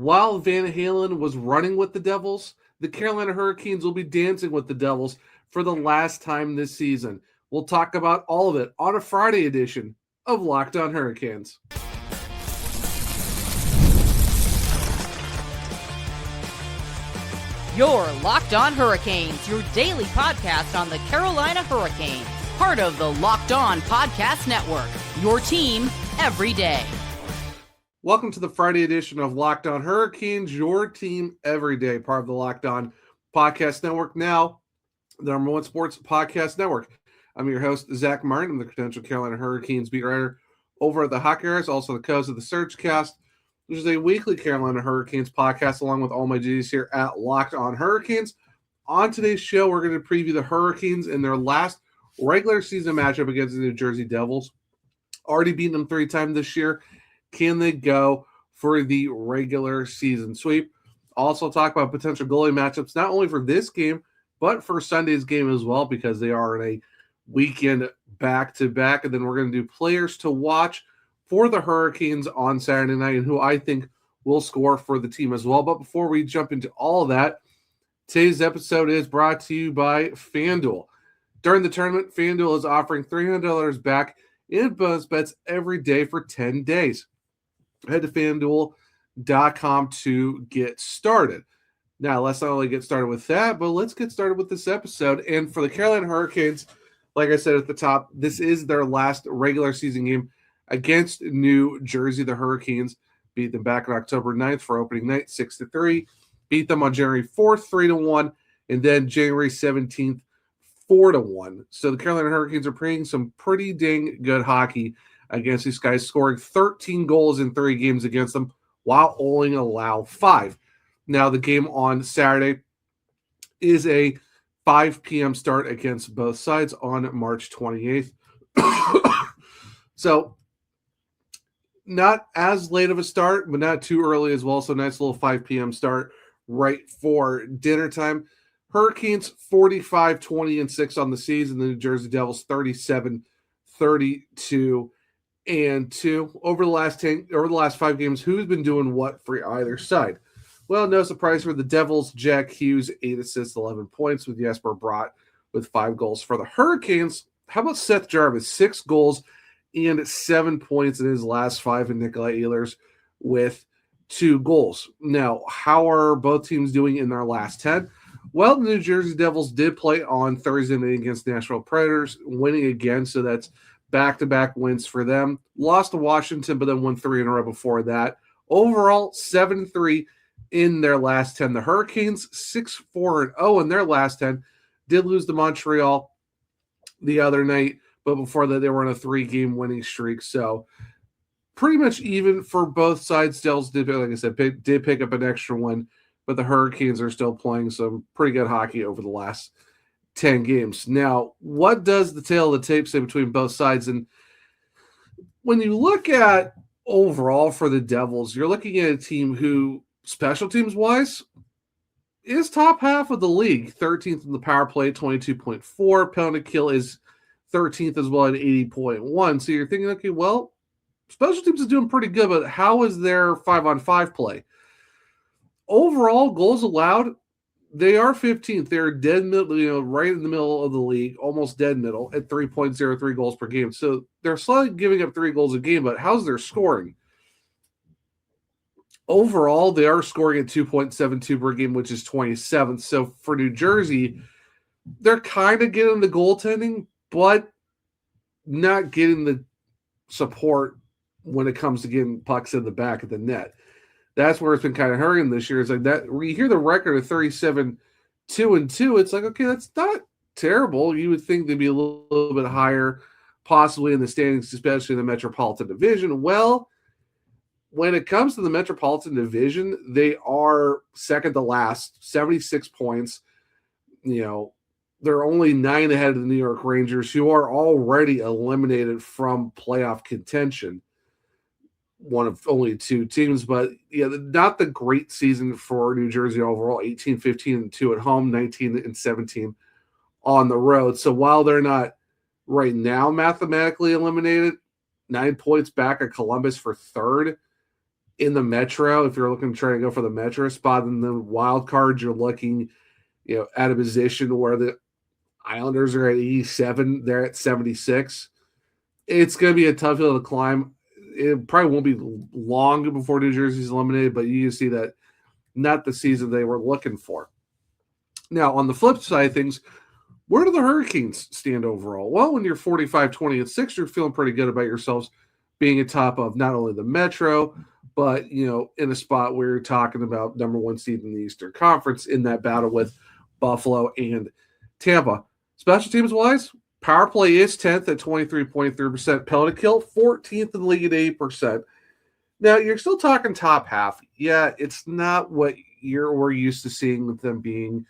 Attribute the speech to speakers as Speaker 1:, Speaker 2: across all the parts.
Speaker 1: While Van Halen was running with the Devils, the Carolina Hurricanes will be dancing with the Devils for the last time this season. We'll talk about all of it on a Friday edition of Locked On Hurricanes.
Speaker 2: Your Locked On Hurricanes, your daily podcast on the Carolina Hurricanes. Part of the Locked On Podcast Network, your team every day.
Speaker 1: Welcome to the Friday edition of Locked On Hurricanes, your team every day, part of the Locked On Podcast Network, now the number one sports podcast network. I'm your host, Zach Martin. I'm the credentialed Carolina Hurricanes beat writer over at the Hockey Writers, also the host of the Surgecast, which is a weekly Carolina Hurricanes podcast, along with all my duties here at Locked On Hurricanes. On today's show, we're going to preview the Hurricanes in their last regular season matchup against the New Jersey Devils. Already beaten them 3 times this year. Can they go for the regular season sweep? Also talk about potential goalie matchups, not only for this game, but for Sunday's game as well, because they are in a weekend back-to-back. And then we're going to do players to watch for the Hurricanes on Saturday night and who I think will score for the team as well. But before we jump into all of that, today's episode is brought to you by FanDuel. During the tournament, FanDuel is offering $300 back in bonus bets every day for 10 days. Head to FanDuel.com to get started. Now, let's not only get started with that, but let's get started with this episode. And for the Carolina Hurricanes, like I said at the top, this is their last regular season game against New Jersey. The Hurricanes beat them back on October 9th for opening night, 6-3. Beat them on January 4th, 3-1. And then January 17th, 4-1. So the Carolina Hurricanes are playing some pretty dang good hockey against these guys, scoring 13 goals in 3 games against them while only allow 5. Now, the game on Saturday is a 5 p.m. start against both sides on March 28th. So, not as late of a start, but not too early as well. So, nice little 5 p.m. start right for dinner time. Hurricanes 45-20-6 on the season. The New Jersey Devils 37-32-2. Over the last 5 games, who's been doing what for either side? Well, no surprise for the Devils. Jack Hughes, 8 assists, 11 points, with Jesper Bratt with 5 goals. For the Hurricanes, how about Seth Jarvis? 6 goals and 7 points in his last 5, and Nikolai Ehlers with 2 goals. Now, how are both teams doing in their last 10? Well, the New Jersey Devils did play on Thursday night against Nashville Predators, winning again, so that's back-to-back wins for them. Lost to Washington, but then won 3 in a row before that. Overall, 7-3 in their last 10. The Hurricanes, 6-4-0 in their last 10. Did lose to Montreal the other night, but before that, they were on a 3-game winning streak. So pretty much even for both sides. Devils did, like I said, did pick up an extra one, but the Hurricanes are still playing some pretty good hockey over the last 10 games. Now, what does the tail of the tape say between both sides? And when you look at overall for the Devils, you're looking at a team who, special teams wise, is top half of the league. 13th in the power play, 22.4. Penalty kill is 13th as well at 80.1. So you're thinking, okay, well, special teams is doing pretty good, but how is their 5-on-5 play? Overall, goals allowed, they are 15th. They're dead middle, right in the middle of the league, almost dead middle at 3.03 goals per game. So they're slightly giving up 3 goals a game, but how's their scoring? Overall, they are scoring at 2.72 per game, which is 27th. So for New Jersey, they're kind of getting the goaltending, but not getting the support when it comes to getting pucks in the back of the net. That's where it's been kind of hurting this year. It's like that. When you hear the record of 37-2-2, it's like, okay, that's not terrible. You would think they'd be a little bit higher, possibly in the standings, especially in the Metropolitan Division. Well, when it comes to the Metropolitan Division, they are second to last, 76 points. They're only 9 ahead of the New York Rangers, who are already eliminated from playoff contention. One of only 2 teams, but not the great season for New Jersey overall. 18-15-2 at home, 19-17 on the road. So while they're not right now mathematically eliminated, 9 points back at Columbus for third, in the Metro, if you're looking to try to go for the Metro spot, in the wild cards, you're looking, at a position where the Islanders are at 87, they're at 76. It's going to be a tough hill to climb. It probably won't be long before New Jersey's eliminated, but you see that not the season they were looking for. Now, on the flip side of things, where do the Hurricanes stand overall? Well, when you're 45, 20, and 6, you're feeling pretty good about yourselves being atop of not only the Metro, but, in a spot where you're talking about number one seed in the Eastern Conference in that battle with Buffalo and Tampa. Special teams wise, power play is 10th at 23.3%. Penalty kill, 14th in the league at 8%. Now, you're still talking top half. Yeah, it's not what we're used to seeing with them being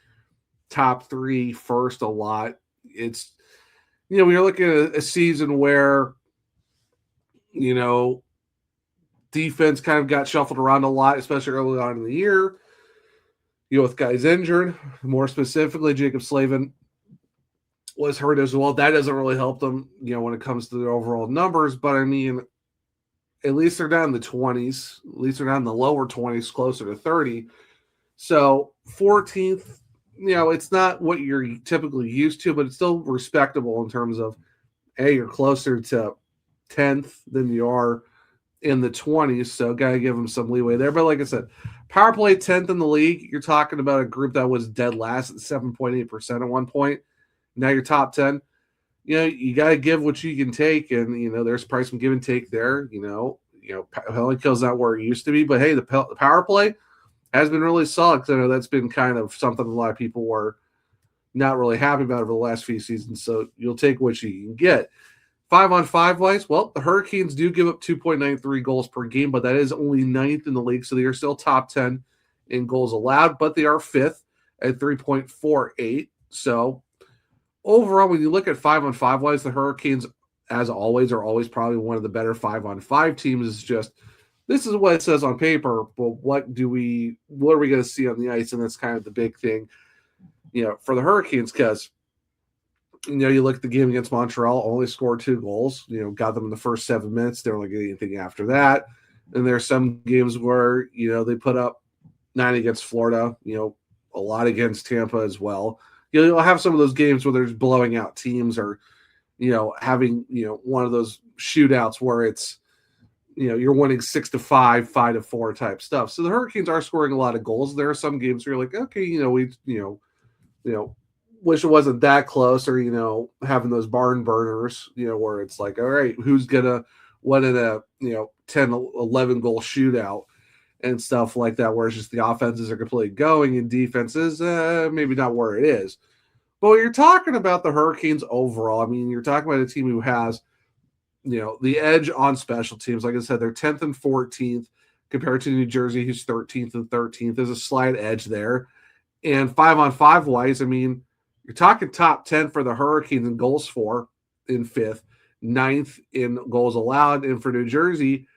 Speaker 1: top three first a lot. It's, when you're looking at a season where, defense kind of got shuffled around a lot, especially early on in the year, with guys injured, more specifically, Jacob Slavin was hurt as well. That doesn't really help them, when it comes to their overall numbers. But I mean, at least they're down in the 20s. At least they're down in the lower 20s, closer to 30. So 14th, it's not what you're typically used to, but it's still respectable in terms of, hey, you're closer to 10th than you are in the 20s. So got to give them some leeway there. But like I said, power play 10th in the league. You're talking about a group that was dead last at 7.8% at one point. Now you're top 10. You got to give what you can take, and there's probably some give and take there. Penalty kill's not where it used to be, but hey, the power play has been really solid. Because I know that's been kind of something a lot of people were not really happy about over the last few seasons. So you'll take what you can get. 5-on-5 wise, well, the Hurricanes do give up 2.93 goals per game, but that is only 9th in the league, so they are still top 10 in goals allowed, but they are 5th at 3.48. So overall, when you look at 5-on-5 wise, the Hurricanes, as always, are always probably one of the better 5-on-5 teams. It's just, this is what it says on paper, but what are we going to see on the ice? And that's kind of the big thing, for the Hurricanes, because you look at the game against Montreal, only scored 2 goals, got them in the first 7 minutes. They don't get anything after that. And there's some games where, they put up 9 against Florida, a lot against Tampa as well. You'll have some of those games where there's blowing out teams or, having, one of those shootouts where it's, you're winning 6-5, 5-4 type stuff. So the Hurricanes are scoring a lot of goals. There are some games where you're like, okay, wish it wasn't that close, or having those barn burners, where it's like, all right, who's gonna win in a 10, 11 goal shootout and stuff like that, where it's just the offenses are completely going and defenses maybe not where it is. But when you're talking about the Hurricanes overall, I mean, you're talking about a team who has the edge on special teams. Like I said, they're 10th and 14th compared to New Jersey, who's 13th and 13th. There's a slight edge there. And 5-on-5 wise, I mean, you're talking top 10 for the Hurricanes in goals for in 5th, 9th in goals allowed. And for New Jersey,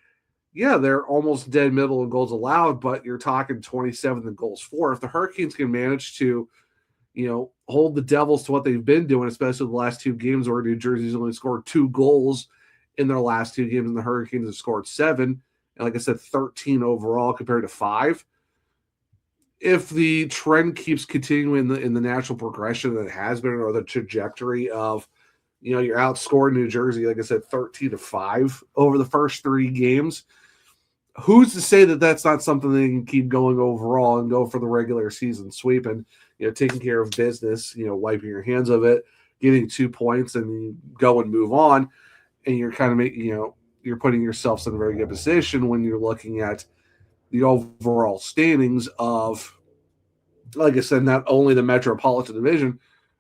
Speaker 1: yeah, they're almost dead middle in goals allowed, but you're talking 27th in goals for. If the Hurricanes can manage to, hold the Devils to what they've been doing, especially the last 2 games where New Jersey's only scored 2 goals in their last 2 games, and the Hurricanes have scored 7. And like I said, 13 overall compared to 5. If the trend keeps continuing in the natural progression that it has been, or the trajectory of, you're outscoring New Jersey, like I said, 13-5 over the first 3 games, who's to say that that's not something they can keep going overall and go for the regular season sweep and, taking care of business, wiping your hands of it, getting 2 points and go and move on. And you're kind of making, you're putting yourselves in a very good position when you're looking at the overall standings of, like I said, not only the Metropolitan Division,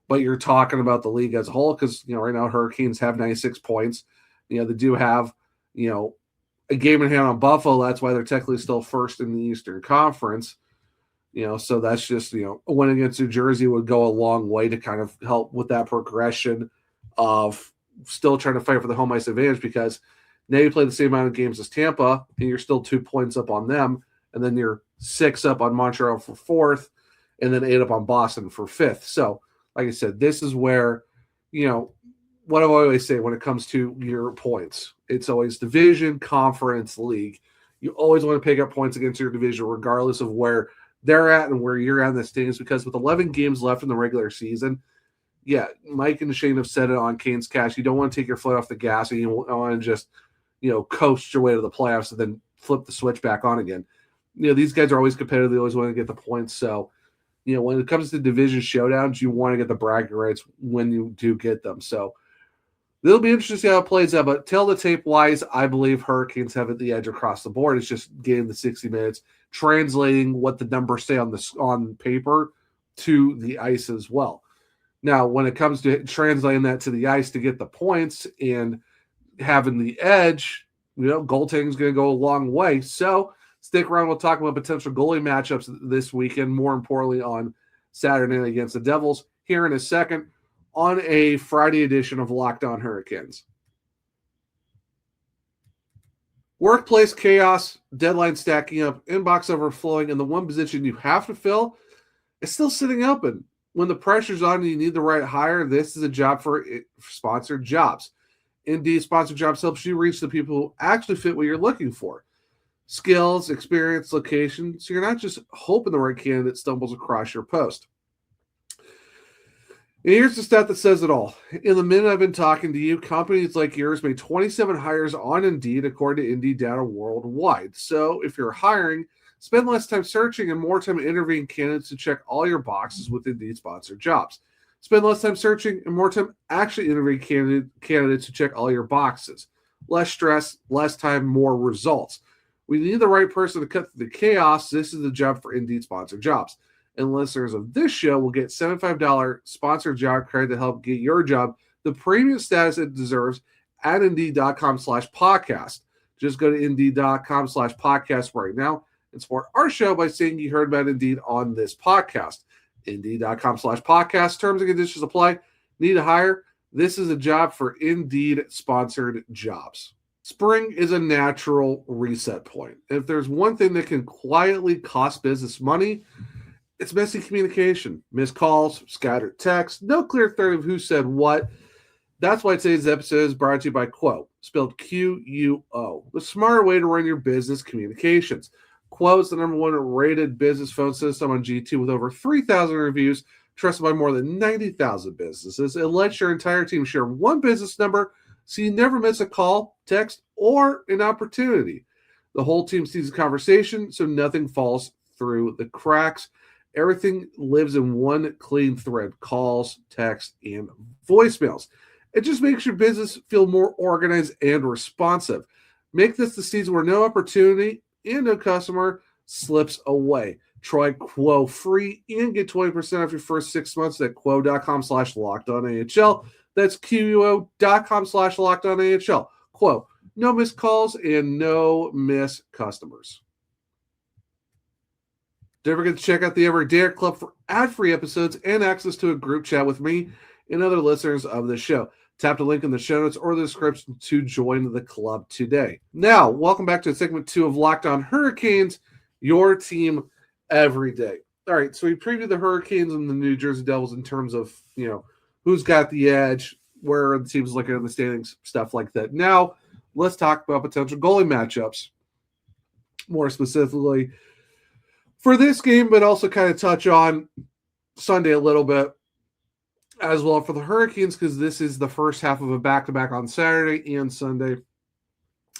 Speaker 1: but you're talking about the league as a whole. Because, right now Hurricanes have 96 points. They do have, a game in hand on Buffalo. That's why they're technically still first in the Eastern Conference. So that's just, a win against New Jersey would go a long way to kind of help with that progression of still trying to fight for the home ice advantage, because now you play the same amount of games as Tampa and you're still 2 points up on them. And then you're 6 up on Montreal for 4th, and then 8 up on Boston for 5th. So, like I said, this is where, what I always say when it comes to your points, it's always division, conference, league. You always want to pick up points against your division, regardless of where they're at and where you're at in the standings, because with 11 games left in the regular season, yeah, Mike and Shane have said it on Canes Cash. You don't want to take your foot off the gas, and you want to just, coast your way to the playoffs and then flip the switch back on again. These guys are always competitive. They always want to get the points. So, when it comes to division showdowns, you want to get the bragging rights when you do get them. So, it'll be interesting to see how it plays out. But tail the tape wise, I believe Hurricanes have at the edge across the board. It's just getting the 60 minutes, translating what the numbers say on paper to the ice as well. Now, when it comes to translating that to the ice to get the points and having the edge, goaltending is going to go a long way. So stick around. We'll talk about potential goalie matchups this weekend, more importantly on Saturday night against the Devils here in a second on a Friday edition of Locked On Hurricanes. Workplace chaos, deadline stacking up, inbox overflowing, and the one position you have to fill is still sitting open. When the pressure's on and you need the right hire, this is a job for sponsored jobs. Indeed, sponsored jobs helps you reach the people who actually fit what you're looking for. Skills, experience, location, so you're not just hoping the right candidate stumbles across your post. And here's the stat that says it all. In the minute I've been talking to you, companies like yours made 27 hires on Indeed, according to Indeed data worldwide. So if you're hiring, spend less time searching and more time interviewing candidates to check all your boxes with Indeed sponsored jobs. Spend less time searching and more time actually interviewing candidates to check all your boxes. Less stress, less time, more results. We need the right person to cut through the chaos. This is the job for Indeed sponsored jobs. And listeners of this show will get $75 sponsored job credit to help get your job the premium status it deserves at Indeed.com/podcast. Just go to Indeed.com/podcast right now and support our show by saying you heard about Indeed on this podcast. Indeed.com/podcast. Terms and conditions apply. Need to hire? This is a job for Indeed sponsored jobs. Spring is a natural reset point. If there's one thing that can quietly cost business money, it's messy communication, missed calls, scattered texts, no clear thread of who said what. That's why today's episode is brought to you by Quo, spelled Q-U-O, the smarter way to run your business communications. Quo is the number one rated business phone system on G2 with over 3,000 reviews, trusted by more than 90,000 businesses. It lets your entire team share one business number so you never miss a call, text, or an opportunity. The whole team sees the conversation so nothing falls through the cracks. Everything lives in one clean thread: calls, text, and voicemails. It just makes your business feel more organized and responsive. Make this the season where no opportunity and no customer slips away. Try Quo free and get 20% off your first 6 months at quo.com/lockedonAHL. That's QUO.com/lockedonAHL. Quo, no missed calls and no missed customers. Don't forget to check out the Every Dare Club for ad-free episodes and access to a group chat with me and other listeners of the show. Tap the link in the show notes or the description to join the club today. Now, welcome back to segment 2 of Locked On Hurricanes, your team every day. All right, so we previewed the Hurricanes and the New Jersey Devils in terms of, who's got the edge, where the team's looking at the standings, stuff like that. Now, let's talk about potential goalie matchups, more specifically for this game, but also kind of touch on Sunday a little bit as well for the Hurricanes, because this is the first half of a back-to-back on Saturday and Sunday.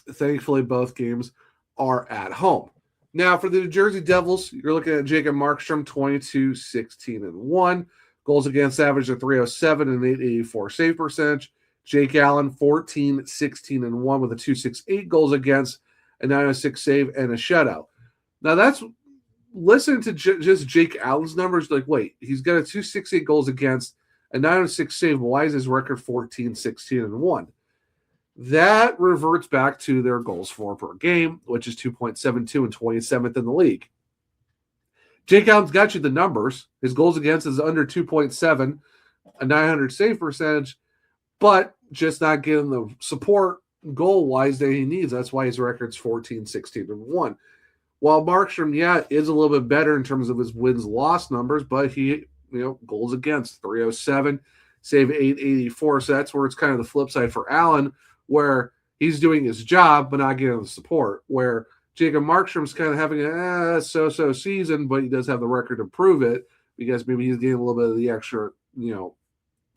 Speaker 1: Thankfully, both games are at home. Now, for the New Jersey Devils, you're looking at Jacob Markstrom, 22, 16, and 1. Goals against average of 307 and 884 save percentage. Jake Allen, 14, 16, and 1 with a 268 goals against, a 906 save, and a shutout. Now, that's listening to just Jake Allen's numbers, like, wait, he's got a 268 goals against, a 906 save. Why is his record 14, 16, and 1? That reverts back to their goals for per game, which is 2.72 and 27th in the league. Jake Allen's got you the numbers. His goals against is under 2.7, a 900 save percentage, but just not getting the support goal-wise that he needs. That's why his record's 14, 16, and 1. While Markstrom, is a little bit better in terms of his wins-loss numbers, but he, goals against 307, save 884. So that's where it's kind of the flip side for Allen, where he's doing his job but not getting the support. Where Jacob Markstrom's kind of having a so-so season, but he does have the record to prove it because maybe he's getting a little bit of the extra,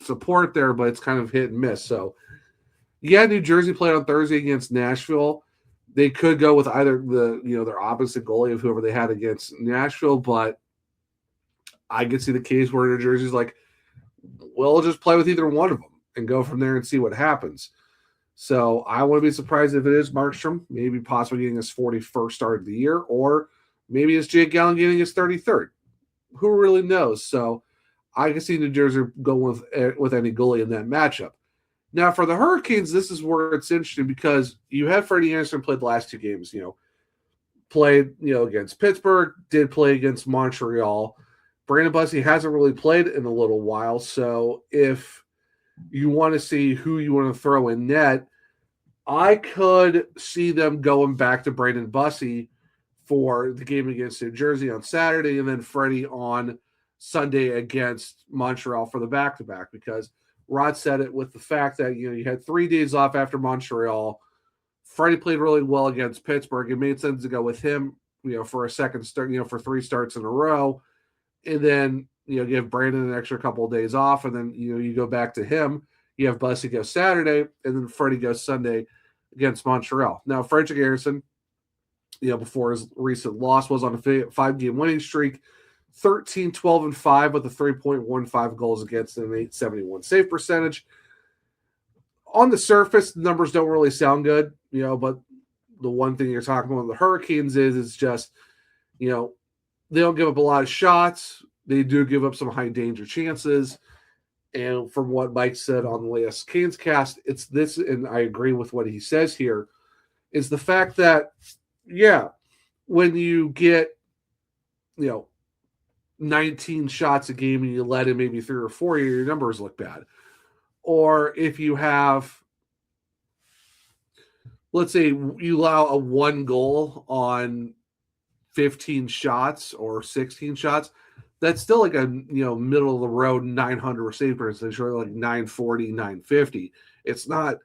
Speaker 1: support there, but it's kind of hit and miss. So, New Jersey played on Thursday against Nashville. They could go with either their opposite goalie of whoever they had against Nashville, but I could see the case where New Jersey's like, we'll just play with either one of them and go from there and see what happens. So I wouldn't be surprised if it is Markstrom, maybe possibly getting his 41st start of the year, or maybe it's Jake Gallen getting his 33rd. Who really knows? So I can see New Jersey going with any goalie in that matchup. Now, for the Hurricanes, this is where it's interesting because you had Freddie Anderson played the last two games, played, against Pittsburgh, did play against Montreal. Brandon Bussi hasn't really played in a little while, so if you want to see who you want to throw in net, I could see them going back to Brandon Bussi for the game against New Jersey on Saturday and then Freddie on Sunday against Montreal for the back-to-back because Rod said it with the fact that, you had 3 days off after Montreal. Freddie played really well against Pittsburgh. It made sense to go with him, for a second start, for 3 starts in a row. And then, give Brandon an extra couple of days off, and then, you go back to him. You have Bussi go Saturday, and then Freddie goes Sunday against Montreal. Now, Frederick Anderson, before his recent loss, was on a 5-game winning streak, 13, 12, and 5 with a 3.15 goals against and an 871 save percentage. On the surface, the numbers don't really sound good, but the one thing you're talking about with the Hurricanes is just, they don't give up a lot of shots. They do give up some high danger chances. And from what Mike said on the last Canes cast, it's this, and I agree with what he says here, is the fact that, when you get, 19 shots a game and you let in maybe 3 or 4, your numbers look bad. Or if you have, let's say you allow a 1 goal on 15 shots or 16 shots, that's still like a middle of the road 900 save percentage, or like 940, 950. It's not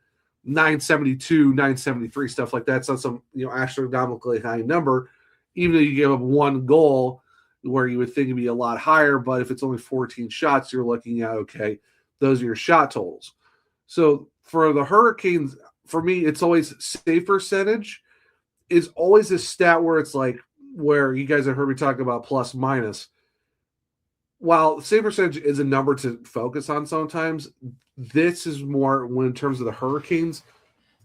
Speaker 1: 972, 973 stuff like that. It's not some astronomically high number, even though you give up 1 goal where you would think it'd be a lot higher. But if it's only 14 shots, you're looking at, okay, those are your shot totals. So for the Hurricanes, for me, it's always save percentage is always a stat where it's like, where you guys have heard me talk about plus minus. While save percentage is a number to focus on sometimes, this is more, when in terms of the Hurricanes,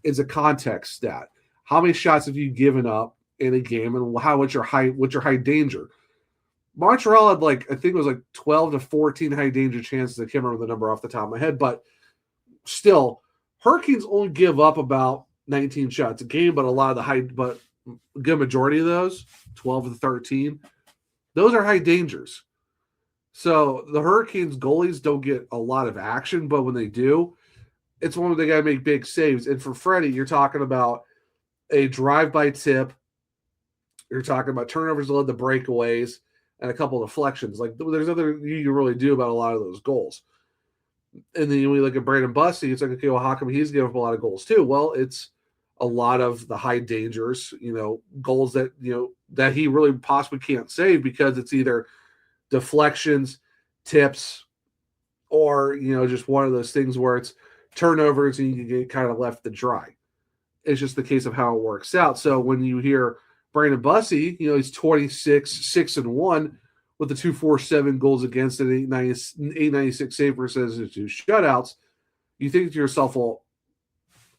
Speaker 1: is a context stat. How many shots have you given up in a game, and what's your high danger? Montreal had I think it was 12 to 14 high danger chances. I can't remember the number off the top of my head, but still, Hurricanes only give up about 19 shots a game, but a good majority of those, 12 to 13, those are high dangers. So the Hurricanes goalies don't get a lot of action, but when they do, it's one where they got to make big saves. And for Freddie, you're talking about a drive-by tip. You're talking about turnovers that led to breakaways and a couple of deflections. There's nothing you can really do about a lot of those goals. And then when you look at Brandon Bussi, it's like, okay, well, how come he's giving up a lot of goals too? Well, it's a lot of the high dangers, goals that, that he really possibly can't save because it's either deflections, tips, or, just one of those things where it's turnovers and you can get kind of left to dry. It's just the case of how it works out. So when you hear Brandon Bussi, he's 26, 6-1 with the 247 goals against and 896 save percentage and 2 shutouts, you think to yourself, well,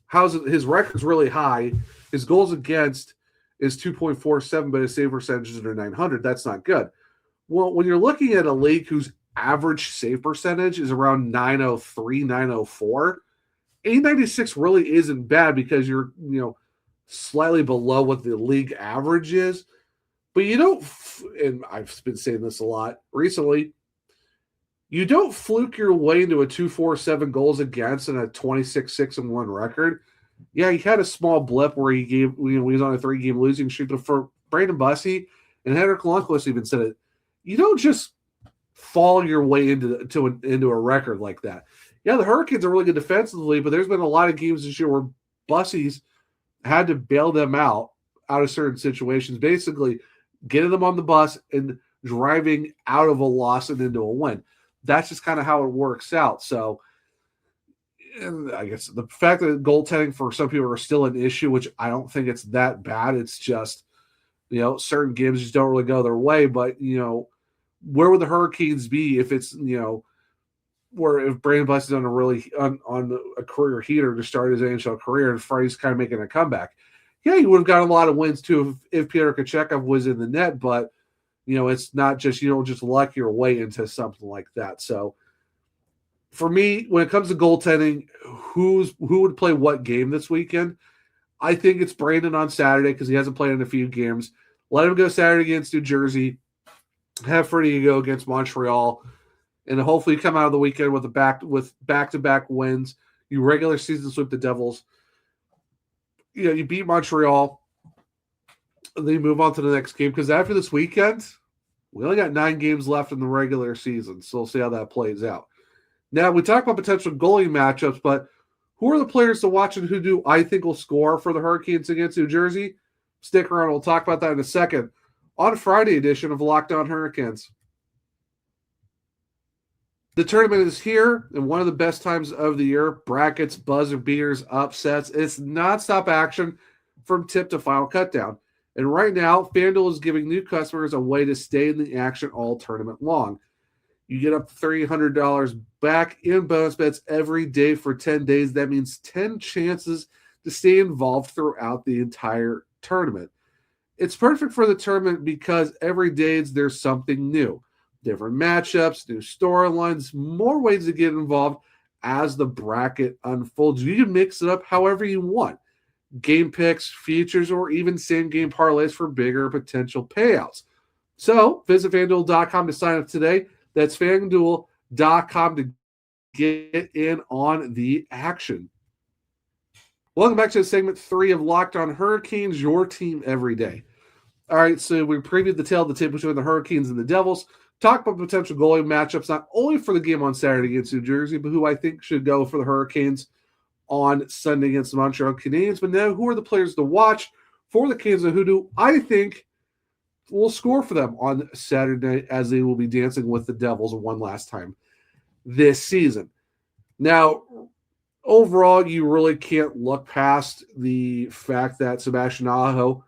Speaker 1: how's it, his record's really high. His goals against is 2.47, but his save percentage is under 900. That's not good. Well, when you're looking at a league whose average save percentage is around 903, 904, 896 really isn't bad because you're, slightly below what the league average is. But you don't, and I've been saying this a lot recently, you don't fluke your way into a 247 goals against and a 26-6-1 record. Yeah, he had a small blip where he was on a 3-game losing streak. But for Brandon Bussi and Henrik Lundqvist even said it, you don't just fall your way into a record like that. Yeah, the Hurricanes are really good defensively, but there's been a lot of games this year where Bussi's had to bail them out out of certain situations, basically getting them on the bus and driving out of a loss and into a win. That's just kind of how it works out. So, and I guess the fact that goaltending for some people are still an issue, which I don't think it's that bad. It's just, certain games just don't really go their way. But, where would the Hurricanes be if it's, where if Brandon Buss is on a career heater to start his NHL career and Freddie's kind of making a comeback? Yeah, he would have gotten a lot of wins too if Peter Kochetkov was in the net, but it's not just, you don't just luck your way into something like that. So for me, when it comes to goaltending, who would play what game this weekend? I think it's Brandon on Saturday because he hasn't played in a few games. Let him go Saturday against New Jersey. Have Freddie go against Montreal, and hopefully come out of the weekend with back-to-back wins. You regular season sweep the Devils. You beat Montreal, and then you move on to the next game because after this weekend, we only got 9 games left in the regular season, so we'll see how that plays out. Now, we talk about potential goalie matchups, but who are the players to watch and who do I think will score for the Hurricanes against New Jersey? Stick around. We'll talk about that in a second on Friday edition of Locked On Hurricanes. The tournament is here, and one of the best times of the year. Brackets, buzzer beaters, upsets. It's nonstop action from tip to final cutdown. And right now, FanDuel is giving new customers a way to stay in the action all tournament long. You get up to $300 back in bonus bets every day for 10 days. That means 10 chances to stay involved throughout the entire tournament. It's perfect for the tournament because every day there's something new. Different matchups, new storylines, more ways to get involved as the bracket unfolds. You can mix it up however you want. Game picks, features, or even same-game parlays for bigger potential payouts. So visit FanDuel.com to sign up today. That's FanDuel.com to get in on the action. Welcome back to segment 3 of Locked On Hurricanes, your team every day. All right, so we previewed the tail of the tape between the Hurricanes and the Devils. Talk about potential goalie matchups, not only for the game on Saturday against New Jersey, but who I think should go for the Hurricanes on Sunday against the Montreal Canadiens. But now, who are the players to watch for the Canes and who do I think will score for them on Saturday as they will be dancing with the Devils one last time this season? Now, overall, you really can't look past the fact that Sebastian Aho,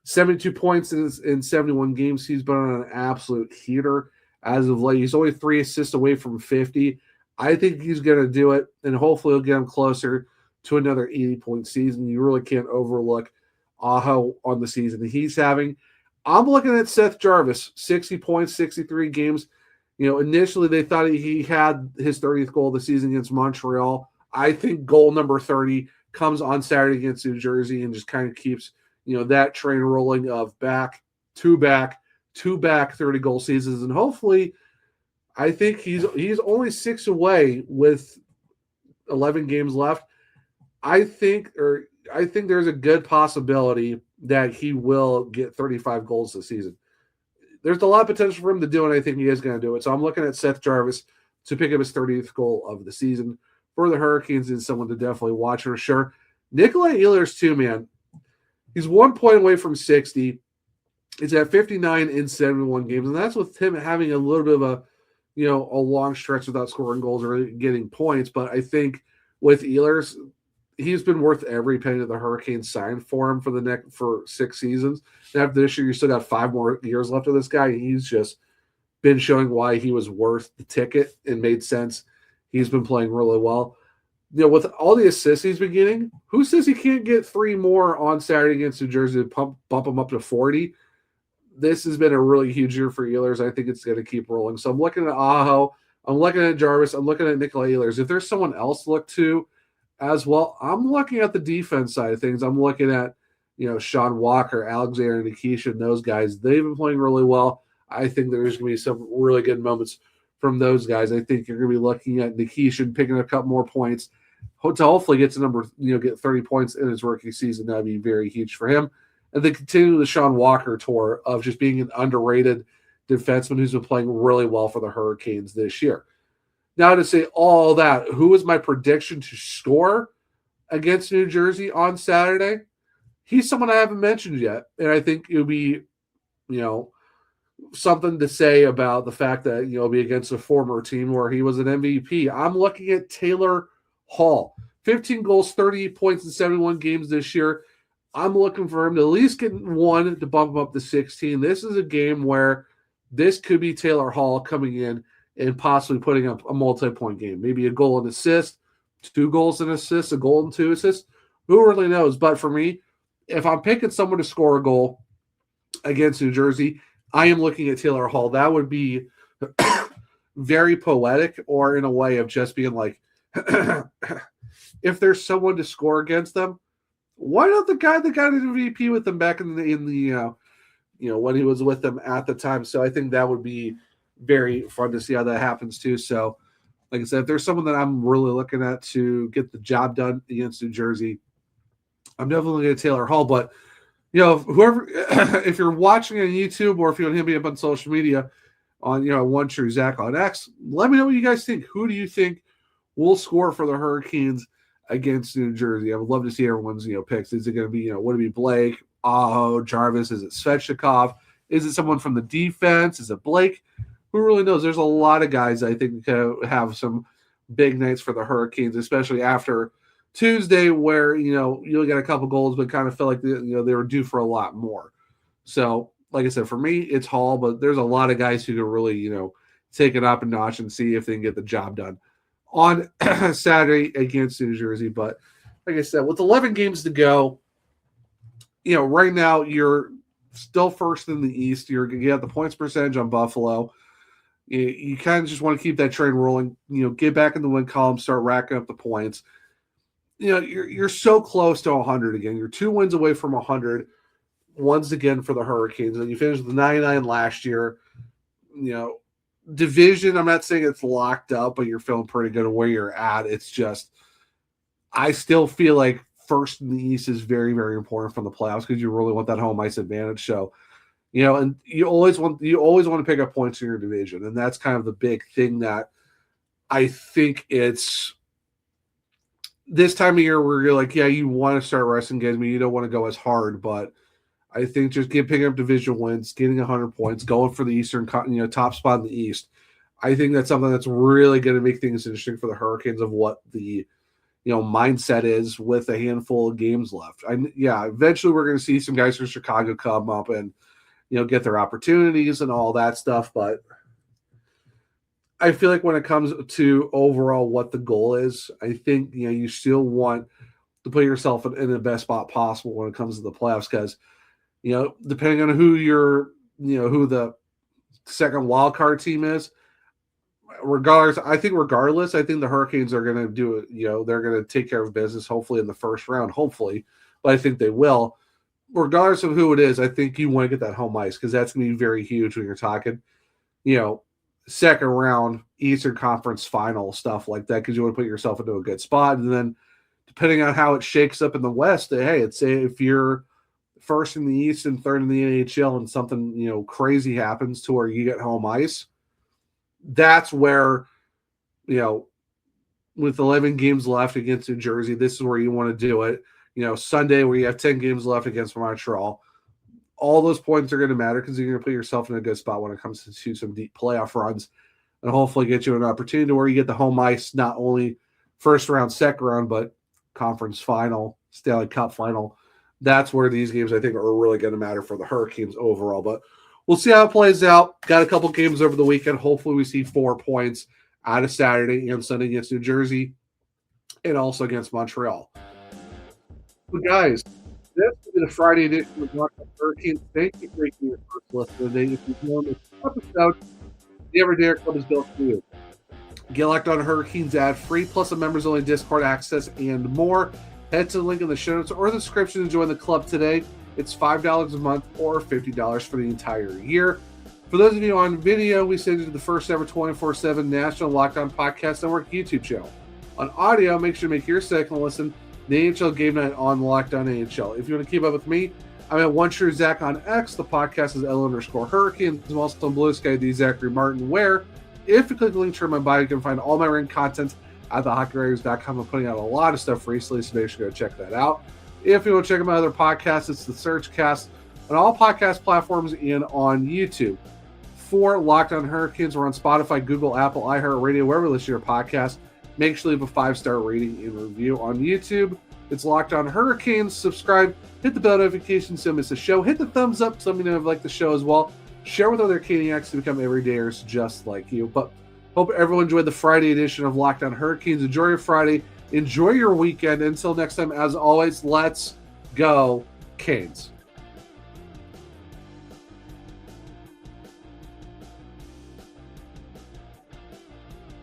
Speaker 1: 72 points in 71 games. He's been on an absolute heater as of late. He's only 3 assists away from 50. I think he's going to do it, and hopefully he'll get him closer to another 80-point season. You really can't overlook Aho on the season he's having. I'm looking at Seth Jarvis, 60 points, 63 games. Initially they thought he had his 30th goal of the season against Montreal. I think goal number 30 comes on Saturday against New Jersey and just kind of keeps that train rolling of back to back 30-goal seasons. And hopefully, I think he's only 6 away with 11 games left. I think there's a good possibility that he will get 35 goals this season. There's a lot of potential for him to do it, and I think he is going to do it. So I'm looking at Seth Jarvis to pick up his 30th goal of the season for the Hurricanes, and someone to definitely watch for sure. Nikolai Ehlers too, man. He's 1 point away from 60. He's at 59 in 71 games, and that's with him having a little bit of a long stretch without scoring goals or getting points. But I think with Ehlers, he's been worth every penny that the Hurricanes signed for him for 6 seasons. And after this year, you still got 5 more years left of this guy. He's just been showing why he was worth the ticket and made sense. He's been playing really well. With all the assists he's been getting, who says he can't get 3 more on Saturday against New Jersey to bump him up to 40? This has been a really huge year for Ehlers. I think it's going to keep rolling. So I'm looking at Aho. I'm looking at Jarvis. I'm looking at Nikolai Ehlers. If there's someone else to look to as well, I'm looking at the defense side of things. I'm looking at, Sean Walker, Alexander Nikishin, those guys. They've been playing really well. I think there's going to be some really good moments from those guys. I think you're going to be looking at Nikishin picking a couple more points to hopefully get to get 30 points in his rookie season. That'd be very huge for him. And then continue the Sean Walker tour of just being an underrated defenseman who's been playing really well for the Hurricanes this year. Now, to say all that, who is my prediction to score against New Jersey on Saturday? he's someone I haven't mentioned yet. And I think it would be, you know, something to say about the fact that, you know, be against a former team where he was an MVP. I'm looking at Taylor Hall. 15 goals, 38 points in 71 games this year. I'm looking for him to at least get one to bump him up to 16. This is a game where this could be Taylor Hall coming in and possibly putting up a multi-point game. Maybe a goal and assist, 2 goals and assists, a goal and 2 assists. Who really knows? But for me, if I'm picking someone to score a goal against New Jersey, I am looking at Taylor Hall. That would be very poetic, or in a way of just being like, if there's someone to score against them, why not the guy that got an MVP with them back in the when he was with them at the time? So I think that would be very fun to see how that happens too. So, like I said, if there's someone that I'm really looking at to get the job done against New Jersey, I'm definitely looking at Taylor Hall. But whoever, if you're watching on YouTube or if you want to hit me up on social media on One True Zach on X, let me know what you guys think. Who do you think will score for the Hurricanes against New Jersey? I would love to see everyone's picks. Is it going to be would it be Blake, Aho, Jarvis? Is it Svechnikov? Is it someone from the defense? Is it Blake? Who really knows? There's a lot of guys I think have some big nights for the Hurricanes, especially after Tuesday, where you'll get a couple goals, but kind of feel like they were due for a lot more. So, like I said, for me, it's Hall, but there's a lot of guys who can really take it up a notch and see if they can get the job done on Saturday against New Jersey. But like I said, with 11 games to go, right now you're still first in the East. You have the points percentage on Buffalo. You kind of just want to keep that train rolling. Get back in the win column, start racking up the points. You're so close to 100 again. You're 2 wins away from 100 once again for the Hurricanes. And you finished with 99 last year. Division, I'm not saying it's locked up, but you're feeling pretty good at where you're at. It's just, I still feel like first in the East is very, very important from the playoffs because you really want that home ice advantage. So, and you always want to pick up points in your division. And that's kind of the big thing that I think it's this time of year where you're like, yeah, you want to start resting games, but you don't want to go as hard. But I think just picking up division wins, getting 100 points, going for the Eastern, top spot in the East. I think that's something that's really going to make things interesting for the Hurricanes of what the mindset is with a handful of games left. Eventually we're going to see some guys from Chicago come up and get their opportunities and all that stuff. But I feel like when it comes to overall what the goal is, I think you still want to put yourself in the best spot possible when it comes to the playoffs because depending on who who the second wild card team is, regardless, I think the Hurricanes are going to do it. They're going to take care of business, hopefully in the first round, but I think they will. Regardless of who it is, I think you want to get that home ice because that's going to be very huge when you're talking, second round Eastern Conference final stuff like that because you want to put yourself into a good spot. And then depending on how it shakes up in the West, if you're first in the East and third in the NHL and something, crazy happens to where you get home ice, that's where, with 11 games left against New Jersey, this is where you want to do it. Sunday where you have 10 games left against Montreal, all those points are going to matter because you're going to put yourself in a good spot when it comes to some deep playoff runs and hopefully get you an opportunity where you get the home ice, not only first round, second round, but conference final, Stanley Cup final. That's where these games I think are really going to matter for the Hurricanes overall. But we'll see how it plays out. Got a couple games over the weekend. Hopefully we see 4 points out of Saturday and Sunday against New Jersey and also against Montreal. So guys, this is the Friday edition of Locked On Hurricanes. Thank you for making your first listen today. If you've known this episode, the Everyday Club is built for you. Get Locked On Hurricanes ad-free, plus a members-only Discord access and more. Head to the link in the show notes or the description to join the club today. It's $5 a month or $50 for the entire year. For those of you on video, we send you to the first ever 24/7 National Locked On Podcast Network YouTube channel. On audio, make sure to make your second listen the NHL Game Night on Locked On NHL. If you want to keep up with me, I'm at One True Zach on X. The podcast is L_Hurricane. I'm also on Blue Sky, the Zachary Martin, where if you click the link to my bio, you can find all my written content at thehockeywriters.com. I'm putting out a lot of stuff recently, so make sure to go check that out. If you want to check out my other podcasts, it's the Searchcast on all podcast platforms and on YouTube. For Locked On Hurricanes, we're on Spotify, Google, Apple, iHeartRadio, wherever you listen to your podcast. Make sure you leave a 5-star rating and review on YouTube. It's Locked On Hurricanes. Subscribe, hit the bell notification so you don't miss a show. Hit the thumbs up so you know if you like the show as well. Share with other Canadians to become everydayers just like you. But hope everyone enjoyed the Friday edition of Locked On Hurricanes. Enjoy your Friday. Enjoy your weekend. Until next time, as always, let's go Canes.